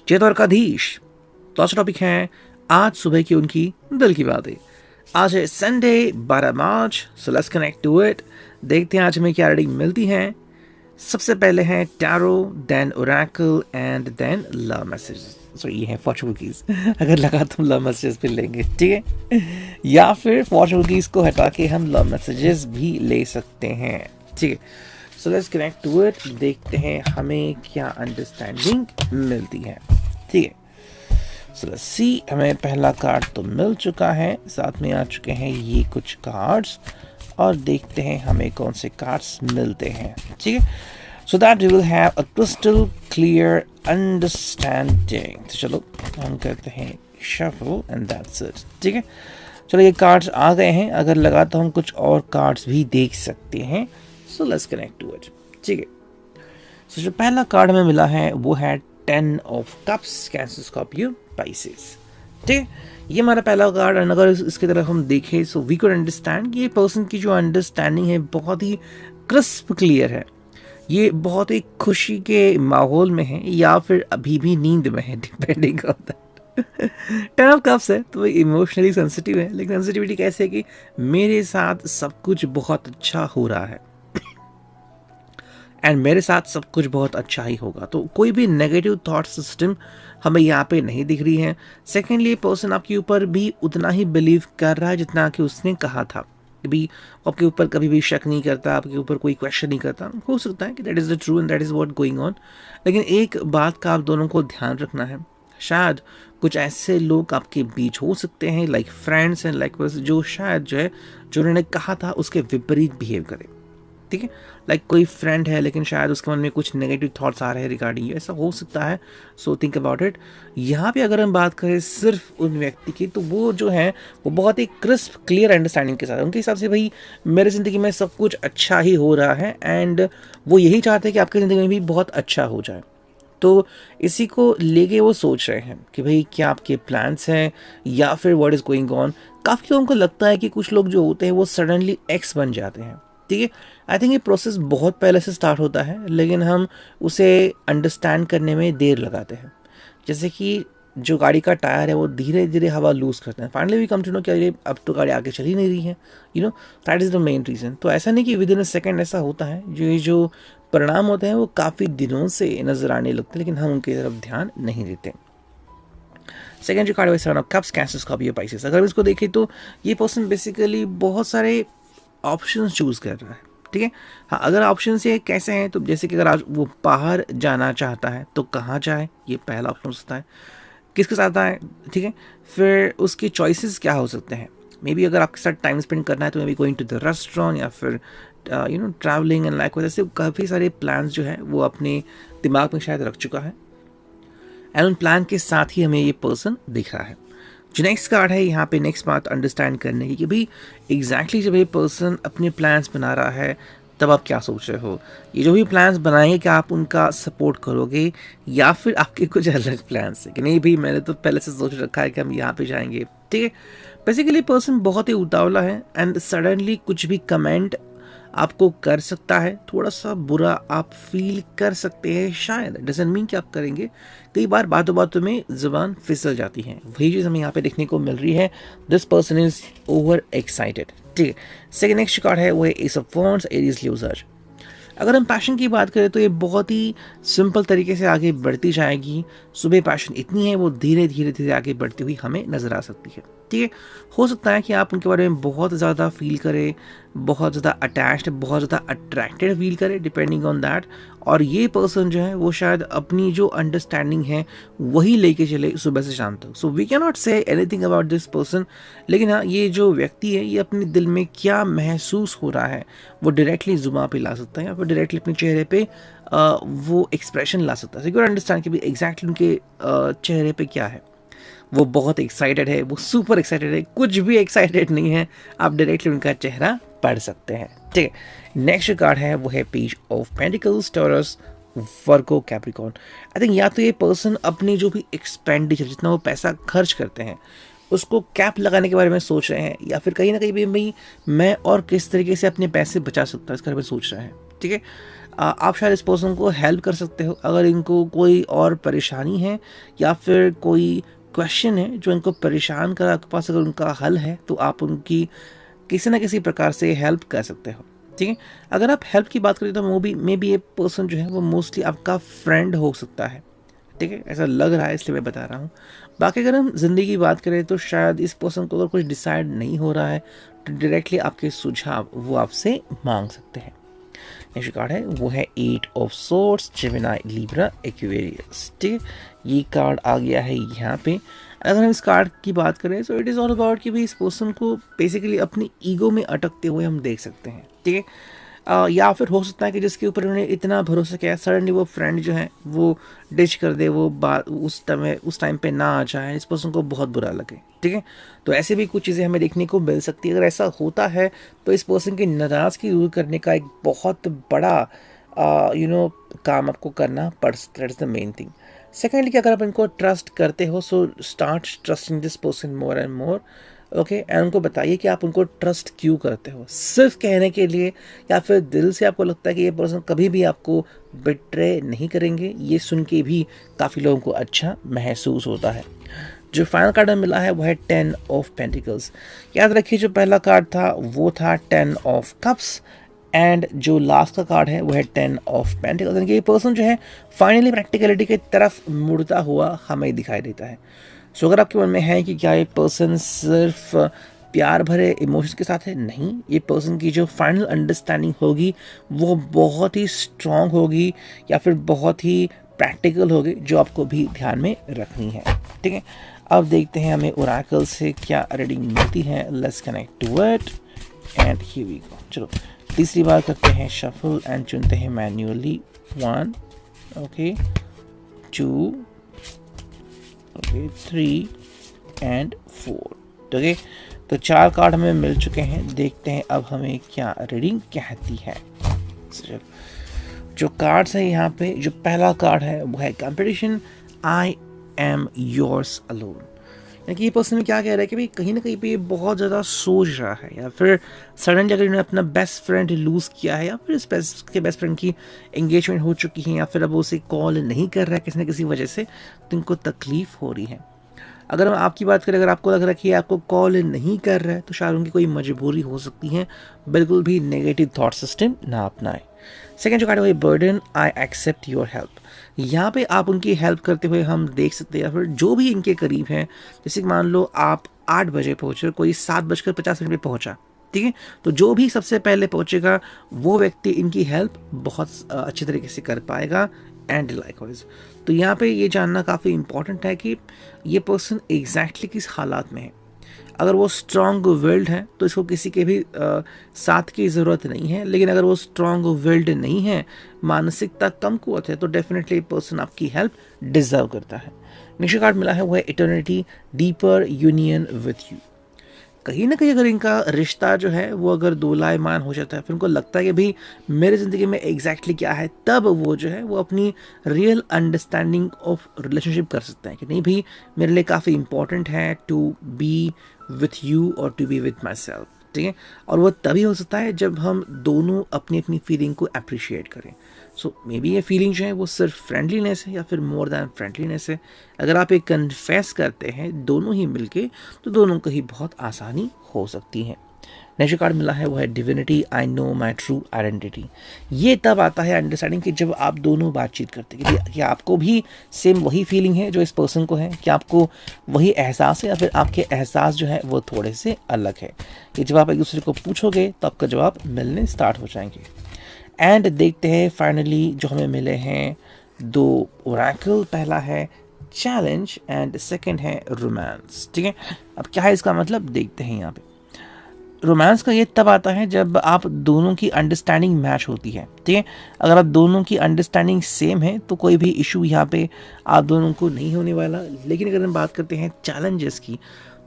चेतौरकाधीश। तो आज टॉपिक है आज सुबह की उनकी दिल की बातें। आज है Sunday 12 March, so let's connect to it. देखते हैं आज हमें क्या रीडिंग मिलती है। सबसे पहले है tarot, then oracle and then love messages. So ये है फॉर्चून कीज। अगर लगा तो हम लव मैसेजेस भी लेंगे, ठीक है, या फिर फॉर्चून कीज को हटा के हम लव मैसेजेस भी ले सकते हैं, ठीक है। So let's connect to it. देखते हैं हमें क्या अंडरस्टैंडिंग मिलती है, ठीक है। सो लेट्स सी, हमें पहला कार्ड तो मिल चुका है, साथ में आ चुके हैं ये कुछ कार्ड्स, और देखते हैं हमें कौन से कार्ड्स मिलते हैं, ठीक है। So that we will have a crystal clear understanding. तो चलो हम करते हैं शफल एंड दैट्स इट, ठीक है। चलो ये कार्ड्स आ गए हैं, अगर लगा तो हम कुछ और कार्ड्स भी देख सकते हैं। So let's connect to it, ठीक है। सो जो पहला कार्ड हमें मिला है वो है 10 of cups, cancer, Scorpio, Pisces, ठीक है। ये हमारा पहला कार्ड। और अगर इसकी तरफ हम देखें सो वी कुड अंडरस्टैंड कि ये पर्सन की जो अंडरस्टैंडिंग है बहुत ही क्रिस्प क्लियर है। ये बहुत ही खुशी के माहौल में है या फिर अभी भी नींद में है, डिपेंडिंग होता है। 10 ऑफ कप्स है तो इमोशनली सेंसिटिव है, लेकिन सेंसिटिविटी कैसे है कि मेरे साथ सब कुछ बहुत अच्छा हो रहा है एंड मेरे साथ सब कुछ बहुत अच्छा ही होगा। तो कोई भी नेगेटिव थॉट सिस्टम हमें यहाँ पे नहीं दिख रही है। सेकेंडली, पर्सन आपके ऊपर भी उतना ही बिलीव कर रहा है जितना कि उसने कहा था। भी आपके ऊपर कभी भी शक नहीं करता, आपके ऊपर कोई क्वेश्चन नहीं करता। हो सकता है कि that is the true and that is what going on. लेकिन एक बात का आप दोनों को ध्यान रखना है, शायद कुछ ऐसे लोग आपके बीच हो सकते हैं, लाइक फ्रेंड्स एंड लाइक जो शायद जो उन्होंने कहा था उसके विपरीत बिहेव करे, ठीक है। लाइक कोई फ्रेंड है लेकिन शायद उसके मन में कुछ नेगेटिव थॉट्स आ रहे हैं रिगार्डिंग, ऐसा हो सकता है। So think about it. यहाँ पे अगर हम बात करें सिर्फ उन व्यक्ति की, तो वो जो है वो बहुत ही क्रिस्प क्लियर अंडरस्टैंडिंग के साथ, उनके हिसाब से भाई मेरी ज़िंदगी में सब कुछ अच्छा ही हो रहा है एंड वो यही चाहते हैं कि आपकी ज़िंदगी में भी बहुत अच्छा हो जाए। तो इसी को लेके वो सोच रहे हैं कि भाई क्या आपके प्लान्स हैं या फिर व्हाट इज़ गोइंग ऑन। काफ़ी लोगों को लगता है कि कुछ लोग जो होते हैं वो सडनली एक्स बन जाते हैं, ठीक है। आई थिंक ये प्रोसेस बहुत पहले से स्टार्ट होता है, लेकिन हम उसे अंडरस्टैंड करने में देर लगाते हैं। जैसे कि जो गाड़ी का टायर है वो धीरे धीरे हवा लूज़ करते हैं, finally we come to know कि अरे अब तो गाड़ी आगे चल ही नहीं रही है, you know that is the main reason. तो ऐसा नहीं कि विद इन अ सेकेंड ऐसा होता है, जो परिणाम होते हैं वो काफ़ी दिनों से नज़र आने लगते हैं, लेकिन हम उनकी तरफ ध्यान नहीं देते। सेकेंड जो कार्ड है 7 of cups, cancer, Scorpio, Pisces. अगर हम इसको देखें तो ये पर्सन बेसिकली बहुत सारे ऑप्शंस चूज़ कर रहा है, ठीक है। हाँ, अगर ऑप्शन ये कैसे हैं, तो जैसे कि अगर आज वो बाहर जाना चाहता है तो कहाँ जाए, ये पहला ऑप्शन हो सकता है। किसके साथ आए, ठीक है। फिर उसकी चॉइसेस क्या हो सकते हैं। मे बी अगर आपके साथ टाइम स्पेंड करना है तो maybe going to the restaurant या फिर ट्रैवलिंग एंड लाइक वैसे काफ़ी सारे प्लान्स जो है वो अपने दिमाग में शायद रख चुका है एंड उन प्लान के साथ ही हमें ये पर्सन दिख रहा है। जो नेक्स्ट कार्ड है यहाँ पे नेक्स्ट बात अंडरस्टैंड करने की कि भाई एग्जैक्टली जब ये पर्सन अपने प्लान्स बना रहा है तब आप क्या सोच रहे हो। ये जो भी प्लान्स बनाएंगे क्या आप उनका सपोर्ट करोगे या फिर आपके कुछ अलग प्लान्स है कि नहीं भाई मैंने तो पहले से सोच रखा है कि हम यहाँ पे जाएंगे, ठीक है। बेसिकली पर्सन बहुत ही उतावला है एंड सडनली कुछ भी कमेंट आपको कर सकता है, थोड़ा सा बुरा आप फील कर सकते हैं, शायद डजंट मीन कि आप करेंगे। कई बार बातों बातों में जुबान फिसल जाती है, वही चीज़ हमें यहाँ पे देखने को मिल रही है। This person is over excited, ठीक है। सेकेंड नेक्स्ट कार्ड है वो है S of wands, Aries, loser. अगर हम पैशन की बात करें तो ये बहुत ही सिंपल तरीके से आगे बढ़ती जाएगी। सुबह पैशन इतनी है वो धीरे धीरे धीरे आगे बढ़ती हुई हमें नज़र आ सकती है, ठीक है। हो सकता है कि आप उनके बारे में बहुत ज़्यादा फील करें, बहुत ज़्यादा अटैच्ड, बहुत ज़्यादा अट्रैक्टेड फील करें, डिपेंडिंग ऑन दैट। और ये पर्सन जो है वो शायद अपनी जो अंडरस्टैंडिंग है वही लेके चले सुबह से शाम तक। So we can not say anything about this person, लेकिन हाँ ये जो व्यक्ति है ये अपने दिल में क्या महसूस हो रहा है वो डायरेक्टली जुबान पे ला सकता है या फिर डायरेक्टली अपने चेहरे पे वो एक्सप्रेशन ला सकता है। सो यू कैन अंडरस्टैंड कि एग्जैक्टली उनके चेहरे पे क्या है। वो बहुत एक्साइटेड है, वो सुपर एक्साइटेड है, कुछ भी एक्साइटेड नहीं है, आप डायरेक्टली उनका चेहरा पढ़ सकते हैं, ठीक है। नेक्स्ट कार्ड है वो है page of pentacles, taurus, Virgo, Capricorn. I think या तो ये पर्सन अपनी जो भी एक्सपेंडिचर जितना वो पैसा खर्च करते हैं उसको कैप लगाने के बारे में सोच रहे हैं, या फिर कहीं ना कहीं भाई मैं और किस तरीके से अपने पैसे बचा सकता हूँ इसके बारे में सोच रहे हैं, ठीक है। आप शायद इस पर्सन को हेल्प कर सकते हो अगर इनको कोई और परेशानी है या फिर कोई क्वेश्चन है जो इनको परेशान कर, आपके पास अगर उनका हल है तो आप उनकी किसी ना किसी प्रकार से हेल्प कर सकते हो। ठीक है, अगर आप हेल्प की बात करें तो वो भी मे बी ये पर्सन जो है वो मोस्टली आपका फ्रेंड हो सकता है। ठीक है, ऐसा लग रहा है इसलिए मैं बता रहा हूँ। बाकी अगर हम ज़िंदगी की बात करें तो शायद इस पर्सन को अगर कुछ डिसाइड नहीं हो रहा है तो डायरेक्टली आपके सुझाव वो आपसे मांग सकते हैं। नेक्स्ट कार्ड है वो है 8 of swords, Gemini, Libra, Aquarius. ठीक है, ये कार्ड आ गया है यहाँ पे। अगर हम इस कार्ड की बात करें तो इट इज़ ऑल अबाउट कि भाई इस पर्सन को बेसिकली अपनी ईगो में अटकते हुए हम देख सकते हैं। ठीक है, या फिर हो सकता है कि जिसके ऊपर उन्होंने इतना भरोसा किया सडनली वो फ्रेंड जो है वो डिच कर दे, वो बात उस टाइम पे ना आ जाए, इस पर्सन को बहुत बुरा लगे। ठीक है, तो ऐसे भी कुछ चीज़ें हमें देखने को मिल सकती है। अगर ऐसा होता है तो इस पर्सन की नाराज़गी दूर करने का एक बहुत बड़ा काम आपको करना पड़ सकता है। That's the main thing. Secondly कि अगर आप इनको ट्रस्ट करते हो so start trusting this person more and more. Okay, and उनको बताइए कि आप उनको ट्रस्ट क्यों करते हो, सिर्फ कहने के लिए या फिर दिल से आपको लगता है कि ये पर्सन कभी भी आपको बिट्रे नहीं करेंगे। ये सुन के भी काफ़ी लोगों को अच्छा महसूस होता है। जो फाइनल कार्ड हमें मिला है वो है 10 ऑफ पेंटिकल्स। याद रखिए जो पहला कार्ड था वो था 10 ऑफ कप्स एंड जो लास्ट का कार्ड है वो है 10 ऑफ पेंटिकल्स। यानी कि ये पर्सन जो है फाइनली प्रैक्टिकलिटी की तरफ मुड़ता हुआ हमें दिखाई देता है। सो अगर आपके मन में है कि क्या ये पर्सन सिर्फ प्यार भरे इमोशंस के साथ है, नहीं, ये पर्सन की जो फाइनल अंडरस्टैंडिंग होगी वो बहुत ही स्ट्रांग होगी या फिर बहुत ही प्रैक्टिकल होगी, जो आपको भी ध्यान में रखनी है। ठीक है, अब देखते हैं हमें ओरेकल से क्या रीडिंग मिलती है। Let's connect to it and here we go. चलो तीसरी बार करते हैं शफल एंड चुनते हैं manually 1, okay, 2, okay, 3 and 4। Okay, तो 4 कार्ड हमें मिल चुके हैं। देखते हैं अब हमें क्या रीडिंग कहती है। जो कार्ड्स है यहाँ पे, जो पहला कार्ड है वो है competition, I am yours alone. यानी कि ये पर्सन क्या कह रहा है कि भाई कहीं ना कहीं पे ये बहुत ज़्यादा सोच रहा है या फिर सडनली अगर इन्होंने अपना बेस्ट फ्रेंड लूज़ किया है या फिर इस बेस्ट फ्रेंड की एंगेजमेंट हो चुकी है या फिर अब वो उसे कॉल नहीं कर रहा है किसी न किसी वजह से, तो इनको तकलीफ़ हो रही है। अगर हम आपकी बात करें, अगर आपको लग रहा है कि आपको कॉल नहीं कर रहा है तो शायद उनकी कोई मजबूरी हो सकती है। बिल्कुल भी नेगेटिव थॉट सिस्टम ना अपनाएं। सेकेंड जो कार्ड है burden, I accept your help. यहाँ पे आप उनकी हेल्प करते हुए हम देख सकते हैं या फिर जो भी इनके करीब हैं, जैसे कि मान लो आप 8 बजे पहुँचे, कोई 7:50 पे पहुँचा। ठीक है, तो जो भी सबसे पहले पहुँचेगा वो व्यक्ति इनकी हेल्प बहुत अच्छी तरीके से कर पाएगा एंड लाइकवाइज। तो यहाँ पे ये जानना काफ़ी इम्पॉर्टेंट है कि ये पर्सन एग्जैक्टली किस हालात में है। अगर वो स्ट्रॉन्ग विल्ड है तो इसको किसी के भी साथ की ज़रूरत नहीं है, लेकिन अगर वो स्ट्रॉन्ग विल्ड नहीं है, मानसिकता कम कुवत है, तो डेफिनेटली पर्सन आपकी हेल्प डिजर्व करता है। नेक्स्ट कार्ड मिला है वो है eternity, deeper union with you. कहीं ना कहीं अगर इनका रिश्ता जो है वो अगर दोलायमान हो जाता है, फिर उनको लगता है कि भाई मेरे ज़िंदगी में एग्जैक्टली क्या है, तब वो जो है वो अपनी रियल अंडरस्टैंडिंग ऑफ रिलेशनशिप कर सकते हैं कि नहीं भाई मेरे लिए काफ़ी इंपॉर्टेंट है टू बी विथ यू और to be with myself. ठीक है, और वो तभी हो सकता है जब हम दोनों अपनी अपनी फीलिंग को अप्रिशिएट करें। सो मे बी ये फीलिंग जो है वो सिर्फ फ्रेंडलीनेस है या फिर मोर दैन फ्रेंडलीनेस है। अगर आप ये कन्फेस करते हैं दोनों ही मिलके, तो दोनों को ही बहुत आसानी हो सकती है। नेक्स्ट कार्ड मिला है वो है divinity, I know my true identity. ये तब आता है अंडरस्टैंडिंग कि जब आप दोनों बातचीत करते हैं कि आपको भी सेम वही फीलिंग है जो इस पर्सन को है, कि आपको वही एहसास है या फिर आपके एहसास जो है वो थोड़े से अलग है। ये जब आप एक दूसरे को पूछोगे तो आपका जवाब मिलने स्टार्ट हो जाएंगे। एंड देखते हैं फाइनली जो हमें मिले हैं 2 ओरेकल। पहला है चैलेंज एंड सेकंड है रोमांस। ठीक है, अब क्या है इसका मतलब देखते हैं। यहाँ पे रोमांस का ये तब आता है जब आप दोनों की अंडरस्टैंडिंग मैच होती है। ठीक है, अगर आप दोनों की अंडरस्टैंडिंग सेम है तो कोई भी इशू यहाँ पे आप दोनों को नहीं होने वाला। लेकिन अगर हम बात करते हैं चैलेंजेस की,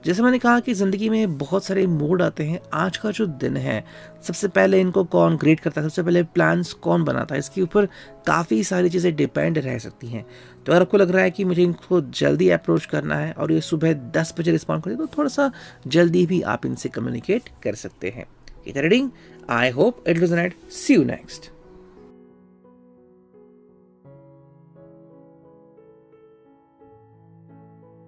जैसे मैंने कहा कि ज़िंदगी में बहुत सारे मोड आते हैं। आज का जो दिन है, सबसे पहले इनको कौन ग्रेड करता है, सबसे पहले प्लान्स कौन बनाता है, इसके ऊपर काफ़ी सारी चीज़ें डिपेंड रह सकती हैं। तो अगर आपको लग रहा है कि मुझे इनको जल्दी अप्रोच करना है और ये सुबह 10 बजे रिस्पॉन्ड करें, तो थोड़ा सा जल्दी भी आप इनसे कम्युनिकेट कर सकते हैं। Reading, I hope it was night. See you next.